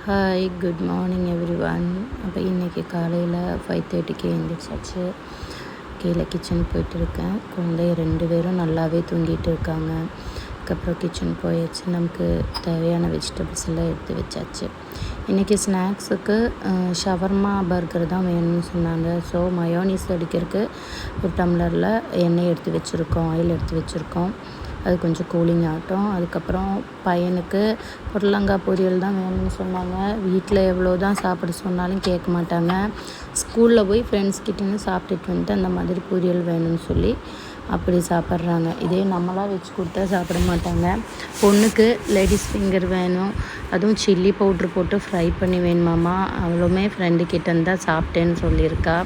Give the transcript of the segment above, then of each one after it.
Hi good morning every one. அப்போ இன்றைக்கி காலையில் 5:30க்கு எழுந்திரிச்சாச்சு. கீழே கிச்சன் போயிட்டுருக்கேன். குழந்தைய 2 பேரும் நல்லாவே தூங்கிட்டு இருக்காங்க. அதுக்கப்புறம் கிச்சன் போயாச்சு. நமக்கு தேவையான வெஜிடபிள்ஸ் எல்லாம் எடுத்து வச்சாச்சு. இன்றைக்கி ஸ்நாக்ஸுக்கு ஷவர்மா பர்கர் தான் வேணும்னு சொன்னாங்க. ஸோ மயோனீஸ் அடிக்கிறதுக்கு ஒரு டம்ளரில் எண்ணெய் எடுத்து வச்சுருக்கோம், ஆயில் எடுத்து வச்சுருக்கோம். அது கொஞ்சம் கூலிங் ஆகட்டும். அதுக்கப்புறம் பையனுக்கு புடலங்காய் பொரியல் தான் வேணும்னு சொன்னாங்க. வீட்டில் எவ்வளோ தான் சாப்பிட சொன்னாலும் கேட்க மாட்டாங்க. ஸ்கூலில் போய் ஃப்ரெண்ட்ஸ்கிட்டேருந்து சாப்பிட்டுட்டு வந்துட்டு அந்த மாதிரி பொரியல் வேணும்னு சொல்லி அப்படி சாப்பிட்றாங்க. இதே நம்மளாம் வச்சு கொடுத்தா சாப்பிட மாட்டாங்க. பொண்ணுக்கு லேடிஸ் ஃபிங்கர் வேணும், அதுவும் சில்லி பவுட்ரு போட்டு ஃப்ரை பண்ணி வேணுமாம்மா. அவளுமே ஃப்ரெண்டுக்கிட்டேருந்து தான் சாப்பிட்டேன்னு சொல்லியிருக்கா.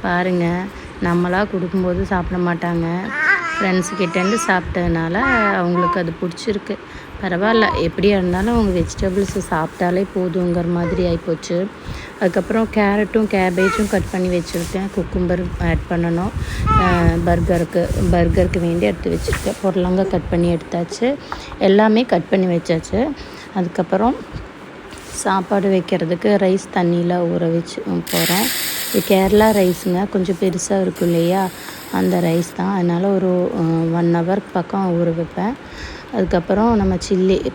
பாருங்கள், நம்மளாக கொடுக்கும்போது சாப்பிட மாட்டாங்க. ஃப்ரெண்ட்ஸுக்கிட்டேருந்து சாப்பிட்டதுனால அவங்களுக்கு அது பிடிச்சிருக்கு. பரவாயில்ல, எப்படியா இருந்தாலும் அவங்க வெஜிடபிள்ஸு சாப்பிட்டாலே போதுங்கிற மாதிரி ஆகிப்போச்சு. அதுக்கப்புறம் கேரட்டும் கேபேஜும் கட் பண்ணி வச்சுருக்கேன். குக்கும்பர் ஆட் பண்ணணும். பர்கருக்கு வேண்டி எடுத்து வச்சுருக்கேன். புடலங்காய் கட் பண்ணி எடுத்தாச்சு. எல்லாமே கட் பண்ணி வச்சாச்சு. அதுக்கப்புறம் சாப்பாடு வைக்கிறதுக்கு ரைஸ் தண்ணியில் ஊற வச்சு போகிறேன். இது கேரளா ரைஸுங்க, கொஞ்சம் பெருசாக இருக்கும் இல்லையா, அந்த ரைஸ் தான். அதனால் ஒரு 1 hour பக்கம் ஊற வைப்பேன். அதுக்கப்புறம் நம்ம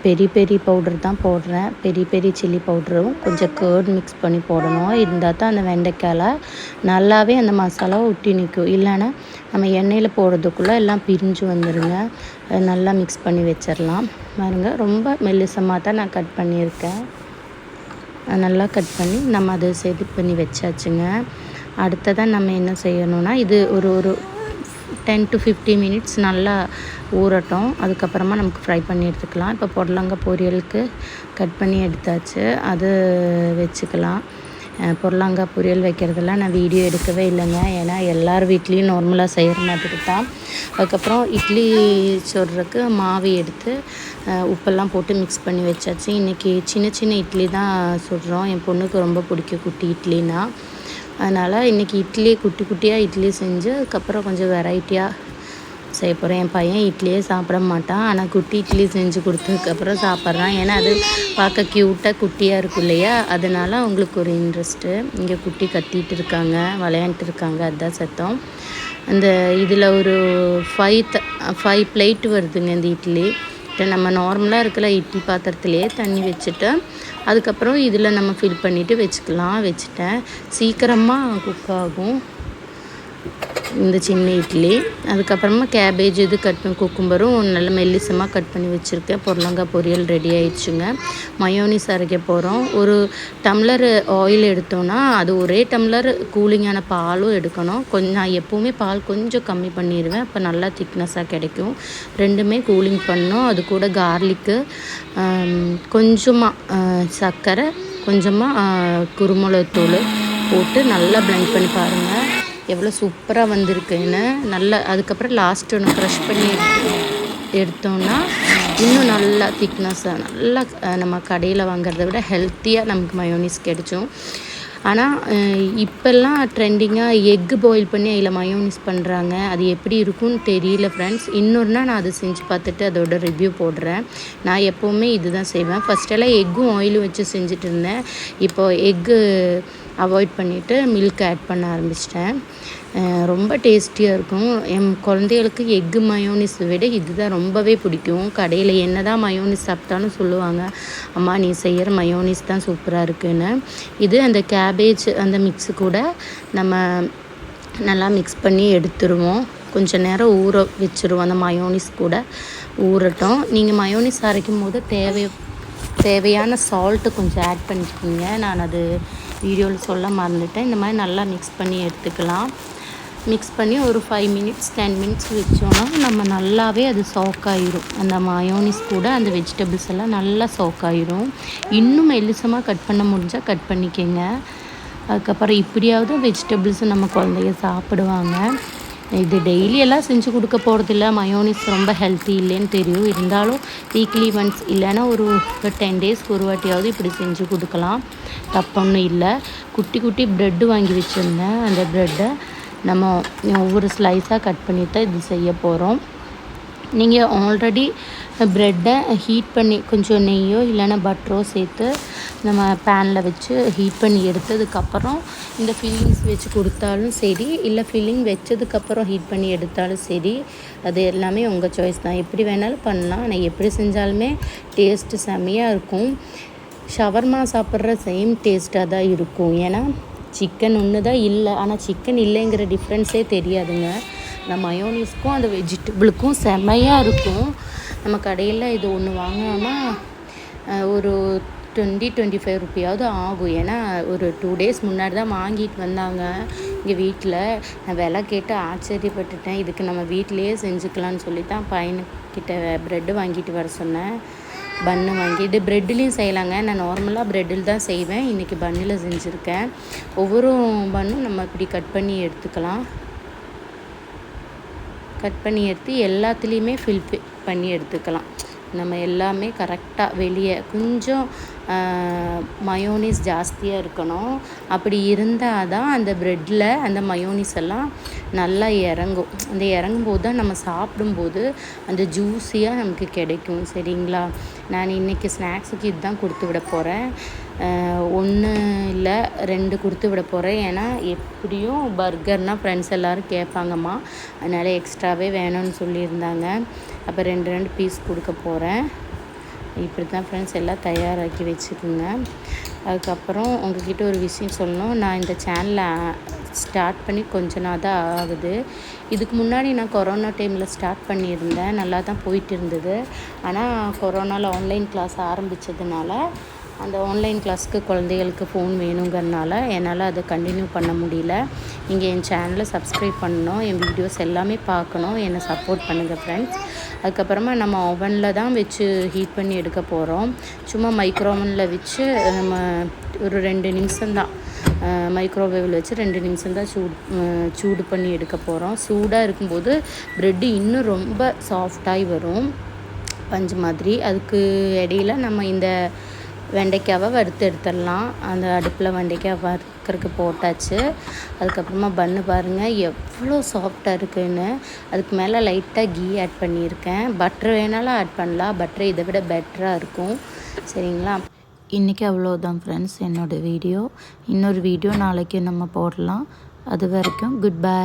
பெரி பெரி பவுடர் தான் போடுறேன். பெரி சில்லி பவுடரும் கொஞ்சம் கர்ட் மிக்ஸ் பண்ணி போடணும். இருந்தால் தான் அந்த வெண்டைக்காயில் நல்லாவே அந்த மசாலாவை ஒட்டி நிற்கும். இல்லைன்னா நம்ம எண்ணெயில் போடுறதுக்குள்ளே எல்லாம் பிரிஞ்சு வந்துடுங்க. நல்லா மிக்ஸ் பண்ணி வச்சிடலாம். பாருங்க, ரொம்ப மெல்லிசமாக தான் நான் கட் பண்ணியிருக்கேன். நல்லா கட் பண்ணி நம்ம அதை செட் பண்ணி வச்சாச்சுங்க. அடுத்ததான் நம்ம என்ன செய்யணும்னா, இது ஒரு 10 to 15 minutes நல்லா ஊறட்டும். அதுக்கப்புறமா நமக்கு ஃப்ரை பண்ணி எடுத்துக்கலாம். இப்போ புடலங்காய் பொரியலுக்கு கட் பண்ணி எடுத்தாச்சு. அது வச்சுக்கலாம். புடலங்காய் பொரியல் வைக்கிறதெல்லாம் நான் வீடியோ எடுக்கவே இல்லைங்க. ஏன்னா எல்லார் வீட்லேயும் நார்மலாக செய்கிற மாதிரி தான். அதுக்கப்புறம் இட்லி சுடுறதுக்கு மாவு எடுத்து உப்பெல்லாம் போட்டு மிக்ஸ் பண்ணி வச்சாச்சு. இன்றைக்கி சின்ன இட்லி தான் சுடுறோம். என் பொண்ணுக்கு ரொம்ப பிடிக்கும் குட்டி இட்லினா. அதனால் இன்றைக்கி குட்டியாக இட்லி செஞ்சு அதுக்கப்புறம் கொஞ்சம் வெரைட்டியாக செய்ய போகிறேன். என் பையன் இட்லியே சாப்பிட மாட்டான். ஆனால் குட்டி இட்லி செஞ்சு கொடுத்ததுக்கப்புறம் சாப்பிட்றான். ஏன்னா அது பார்க்க க்யூட்டாக குட்டியாக இருக்கும் இல்லையா, அதனால் அவங்களுக்கு ஒரு இன்ட்ரெஸ்ட்டு. இங்கே குட்டி கத்திட்டு இருக்காங்க, விளையாண்டுட்டு இருக்காங்க, அதுதான் சத்தம். அந்த இதில் ஒரு 5 plate வருதுங்க இந்த இட்லி. நம்ம நார்மலாக இருக்கிற இட்லி பாத்திரத்துலேயே தண்ணி வச்சுட்டு அதுக்கப்புறம் இதில் நம்ம ஃபில் பண்ணிவிட்டு வச்சுட்டேன். சீக்கிரமாக குக் ஆகும் இந்த சின்ன இட்லி. அதுக்கப்புறமா கேபேஜ் இது குக்கும்பரும் நல்ல மெல்லிசமாக கட் பண்ணி வச்சுருக்கேன். புடலங்காய் பொரியல் ரெடி ஆயிடுச்சுங்க. மயோனிஸ் அரைக்க போகிறோம். ஒரு டம்ளர் ஆயில் எடுத்தோன்னா அது ஒரே டம்ளர் கூலிங்கான பாலும் எடுக்கணும். நான் எப்போவுமே பால் கொஞ்சம் கம்மி பண்ணிடுவேன். அப்போ நல்லா திக்னஸாக கிடைக்கும். ரெண்டுமே கூலிங் பண்ணணும். அது கூட கார்லிக்கு, கொஞ்சமாக சர்க்கரை, கொஞ்சமாக குருமிளகுத்தூள் போட்டு நல்லா பிளெண்ட் பண்ணி பாருங்கள் எவ்வளோ சூப்பராக வந்திருக்குன்னு. நல்லா அதுக்கப்புறம் லாஸ்ட்டு ஒன்று க்ரஷ் பண்ணி எடுத்தோன்னா இன்னும் நல்லா திக்னஸாக நல்லா நம்ம கடையில் வாங்குறத விட ஹெல்த்தியாக நமக்கு மயோனிஸ் கிடைக்கும். ஆனால் இப்போல்லாம் ட்ரெண்டிங்காக எக்கு பாயில் பண்ணி அதில் மயோனிஸ் பண்ணுறாங்க. அது எப்படி இருக்கும்னு தெரியல ஃப்ரெண்ட்ஸ். இன்னொருனா நான் அதை செஞ்சு பார்த்துட்டு அதோட ரிவ்யூ போடுறேன். நான் எப்போவுமே இது தான் செய்வேன். ஃபஸ்ட்டெல்லாம் எக்கும் ஆயிலும் வச்சு செஞ்சுட்டு இருந்தேன். இப்போது எக்கு அவாய்ட் பண்ணிவிட்டு மில்க் ஆட் பண்ண ஆரம்பிச்சிட்டேன். ரொம்ப டேஸ்டியாக இருக்கும். என் குழந்தைகளுக்கு எக்கு மயோனிஸ் விட இது தான் ரொம்பவே பிடிக்கும். கடையில் என்ன தான் மயோனிஸ் சாப்பிட்டாலும் சொல்லுவாங்க, அம்மா நீ செய்கிற மயோனிஸ் தான் சூப்பராக இருக்குன்னு. இது அந்த கேபேஜ் அந்த மிக்ஸு கூட நம்ம நல்லா மிக்ஸ் பண்ணி எடுத்துருவோம். கொஞ்சம் நேரம் ஊற வச்சுருவோம். அந்த மயோனிஸ் கூட ஊறட்டும். நீங்கள் மயோனிஸ் அரைக்கும் போது தேவையான சால்ட்டு கொஞ்சம் ஆட் பண்ணிக்கோங்க. நான் அது வீடியோவில் சொல்ல மறந்துட்டேன். இந்த மாதிரி நல்லா மிக்ஸ் பண்ணி எடுத்துக்கலாம். மிக்ஸ் பண்ணி ஒரு 5 minutes 10 minutes வச்சோன்னா நம்ம நல்லாவே அது சோக் ஆகிடும். அந்த மயோனிஸ் கூட அந்த வெஜிடபிள்ஸ் எல்லாம் நல்லா சோக் ஆகிடும். இன்னும் மெல்லிசமாக கட் பண்ண முடிஞ்சால் கட் பண்ணிக்கோங்க. அதுக்கப்புறம் இப்படியாவது வெஜிடபிள்ஸ் நம்ம குழந்தைங்க சாப்பிடுவாங்க. இது டெய்லியெல்லாம் செஞ்சு கொடுக்க போகிறதில்ல. மயோனிஸ் ரொம்ப ஹெல்த்தி இல்லைன்னு தெரியும். இருந்தாலும் வீக்லி ஒன்ஸ் இல்லைன்னா ஒரு 10 daysக்கு ஒரு வாட்டியாவது இப்படி செஞ்சு கொடுக்கலாம். தப்பொன்றும் இல்லை. குட்டி ப்ரெட்டு வாங்கி வச்சுருந்தேன். அந்த ப்ரெட்டை நம்ம ஒவ்வொரு ஸ்லைஸாக கட் பண்ணி தான் இது செய்ய போகிறோம். நீங்கள் ஆல்ரெடி ப்ரெட்டை ஹீட் பண்ணி கொஞ்சம் நெய்யோ இல்லைன்னா பட்டரோ சேர்த்து நம்ம பேனில் வச்சு ஹீட் பண்ணி எடுத்ததுக்கப்புறம் இந்த ஃபில்லிங்ஸ் வச்சு கொடுத்தாலும் சரி, இல்லை ஃபில்லிங் வச்சதுக்கப்புறம் ஹீட் பண்ணி எடுத்தாலும் சரி, அது எல்லாமே உங்கள் சாய்ஸ் தான். எப்படி வேணாலும் பண்ணலாம். ஆனால் எப்படி செஞ்சாலுமே டேஸ்ட்டு செம்மையாக இருக்கும். ஷவர்மா சாப்பிட்ற சேம் டேஸ்ட்டாக தான் இருக்கும். ஏன்னா சிக்கன் ஒன்று தான் இல்லை, ஆனால் சிக்கன் இல்லைங்கிற டிஃப்ரென்ஸே தெரியாதுங்க. அந்த மயோனீஸ்க்கும் அந்த வெஜிடபிளுக்கும் செம்மையாக இருக்கும். நம்ம கடையில் இது ஒன்று வாங்கினோன்னா ஒரு 20-25 ரூபாயாவது ஆகும். ஏன்னா ஒரு 2 டேஸ் முன்னாடி தான் வாங்கிட்டு வந்தாங்க இங்கே வீட்டில். நான் விலை கேட்டு ஆச்சரியப்பட்டுட்டேன். இதுக்கு நம்ம வீட்டிலையே செஞ்சுக்கலான்னு சொல்லி தான் பையனுக்கிட்ட ப்ரெட்டு வாங்கிட்டு வர சொன்னேன். பன்னு வாங்கி இது ப்ரெட்லேயும் செய்யலாங்க. நான் நார்மலாக ப்ரெட்டில் தான் செய்வேன். இன்றைக்கி பன்னில் செஞ்சுருக்கேன். ஒவ்வொரு பன்னும் நம்ம இப்படி கட் பண்ணி எடுத்துக்கலாம். கட் பண்ணி எடுத்து எல்லாத்துலேயுமே ஃபில் பண்ணி எடுத்துக்கலாம். நம்ம எல்லாமே கரெக்டாக வெளியே கொஞ்சம் மயோனீஸ் ஜாஸ்தியாக இருக்கணும். அப்படி இருந்தால் தான் அந்த ப்ரெட்டில் அந்த மயோனீஸ் எல்லாம் நல்லா இறங்கும். அந்த இறங்கும்போது தான் நம்ம சாப்பிடும்போது அந்த ஜூஸியாக நமக்கு கிடைக்கும். சரிங்களா? நான் இன்றைக்கி ஸ்நாக்ஸுக்கு இதுதான் கொடுத்து விட போகிறேன். 1 இல்லை 2 கொடுத்து விட போகிறேன். ஏன்னா எப்படியும் பர்கர்னால் ஃப்ரெண்ட்ஸ் எல்லோரும் கேட்பாங்கம்மா, அதனால் எக்ஸ்ட்ராவே வேணும்னு சொல்லியிருந்தாங்க. அப்போ 2 பீஸ் கொடுக்க போகிறேன். இப்படி தான் ஃப்ரெண்ட்ஸ் எல்லாம் தயாராக்கி வச்சுக்குங்க. அதுக்கப்புறம் உங்கள்கிட்ட ஒரு விஷயம் சொல்லணும். நான் இந்த சேனலை ஸ்டார்ட் பண்ணி கொஞ்ச நாள் தான் ஆகுது. இதுக்கு முன்னாடி நான் கொரோனா டைமில் ஸ்டார்ட் பண்ணியிருந்தேன். நல்லா தான் போயிட்டு இருந்தது. ஆனால் கொரோனாவில் ஆன்லைன் கிளாஸ் ஆரம்பித்ததுனால அந்த ஆன்லைன் கிளாஸ்க்கு குழந்தைகளுக்கு ஃபோன் வேணுங்கிறனால என்னால் அதை கண்டினியூ பண்ண முடியல. நீங்கள் என் சேனலை சப்ஸ்கிரைப் பண்ணணும், என் வீடியோஸ் எல்லாமே பார்க்கணும், என்னை சப்போர்ட் பண்ணுங்கள் ஃப்ரெண்ட்ஸ். அதுக்கப்புறமா நம்ம ஓவனில் தான் வச்சு ஹீட் பண்ணி எடுக்க போகிறோம். சும்மா மைக்ரோவனில் வச்சு நம்ம ஒரு 2 நிமிஷம்தான் மைக்ரோவேவில் வச்சு 2 நிமிஷம் தான் சூடு பண்ணி எடுக்க போகிறோம். சூடாக இருக்கும்போது ப்ரெட்டு இன்னும் ரொம்ப சாஃப்டாகி வரும், பஞ்சு மாதிரி. அதுக்கு இடையில் நம்ம இந்த வெண்டைக்காவை வறுத்து எடுத்துடலாம். அந்த அடுப்பில் வெண்டைக்காய் வறுக்கிறதுக்கு போட்டாச்சு. அதுக்கப்புறமா பன்னு பாருங்கள் எவ்வளோ சாஃப்டாக இருக்குதுன்னு. அதுக்கு மேலே லைட்டாக கீ ஆட் பண்ணியிருக்கேன். பட்ரு வேணாலும் ஆட் பண்ணலாம். பட்ரு இதை விட பெட்டராக இருக்கும். சரிங்களா? இன்றைக்கி அவ்வளோதான் ஃப்ரெண்ட்ஸ் என்னோடய வீடியோ. இன்னொரு வீடியோ நாளைக்கு நம்ம போடலாம். அது வரைக்கும் குட் பை.